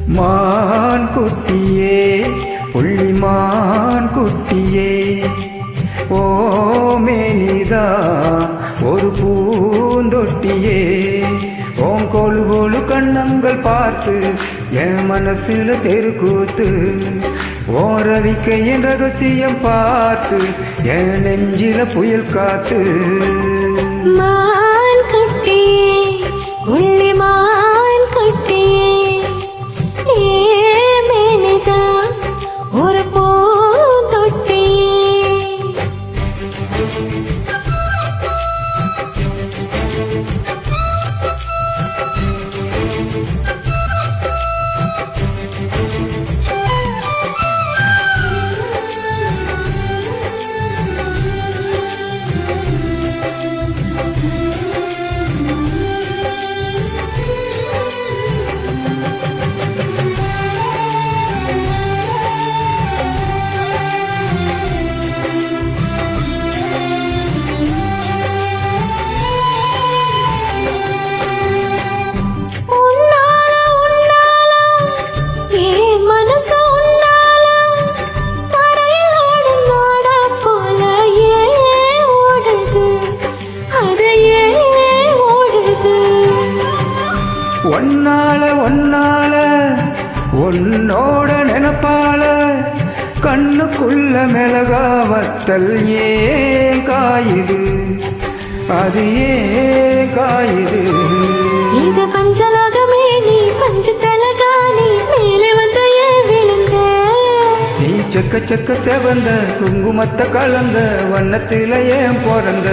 மான் குட்டியே புள்ளிமான் குட்டியே ஓ மேனிதா ஒரு பூந்தொட்டியே ஓம் கொழு கொழு கண்ணங்கள் பார்த்து என் மனசுல தெருக்கூத்து ஓரவிக்கையின் ரகசியம் பார்த்து என் நெஞ்சில புயல் காத்து மான் குட்டியே புள்ளிமான் குட்டியே ஏ மேனிதா ஒரு பூந்தொட்டியே ஒன்னால ஒன்னால உன்னோட நினப்பால கண்ணுக்குள்ள மிளகா வத்தல் ஏன் காயுது அது ஏன் காயுது இது பஞ்சலோகமே நீ பஞ்சு தலகாணி மேலே வந்து ஏன் விழுந்த நீ செக்க செக்க செவந்த குங்குமத்தை கலந்த வண்ணத்தில ஏன் பிறந்த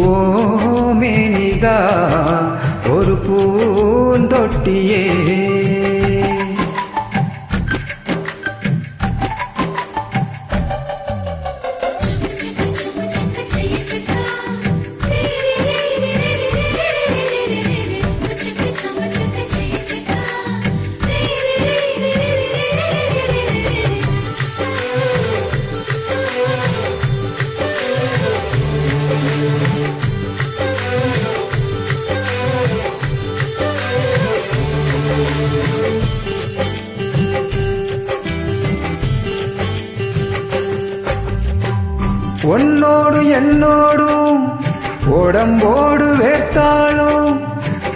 ஓ மேனிதா ஒரு பூந்தொட்டியே உன்னோடு என்னோடும் உடம்போடு வேர்த்தாலும்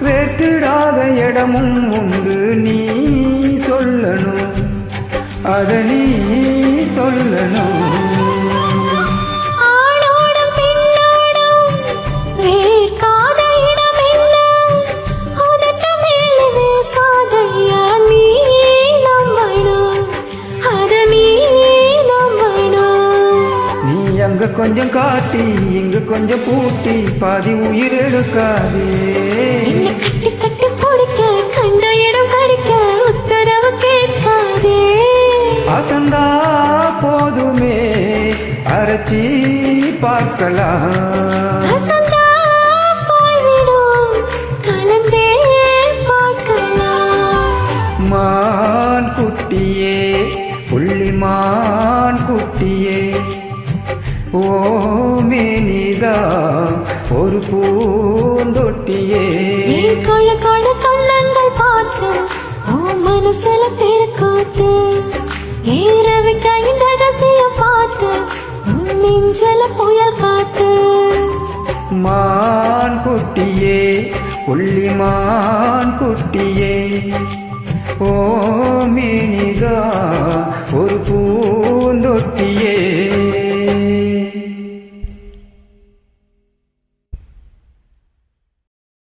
வேற்றிடாத இடமும் உண்டு நீ சொல்லணும் அத நீ சொல்லணும் அங்க கொஞ்சம் காட்டி இங்க கொஞ்சம் பூட்டி பாதி உயிர் எடுக்காதே கட்டி கட்டி பிடிக்க கண்ட இடம் கடிக்க உத்தரவு கேட்காதே அசந்தா போதுமே அரைச்சி பார்க்கலாம் அசந்தா போய்விடும் கலந்தே பார்க்கலாம் மான் குட்டியே புள்ளிமான் குட்டியே ஓ மேனிதா ஒரு பூந்தொட்டியே கொழ கொழ கண்ணங்கள் பார்த்து ஓ மனசுல தெருக்கூத்து ஏறவி கையின் ரகசியம் பார்த்து நெஞ்சல புயல் காத்து மான் குட்டியே புள்ளிமான் குட்டியே ஓ மேனிதா ஒரு பூந்தொட்டி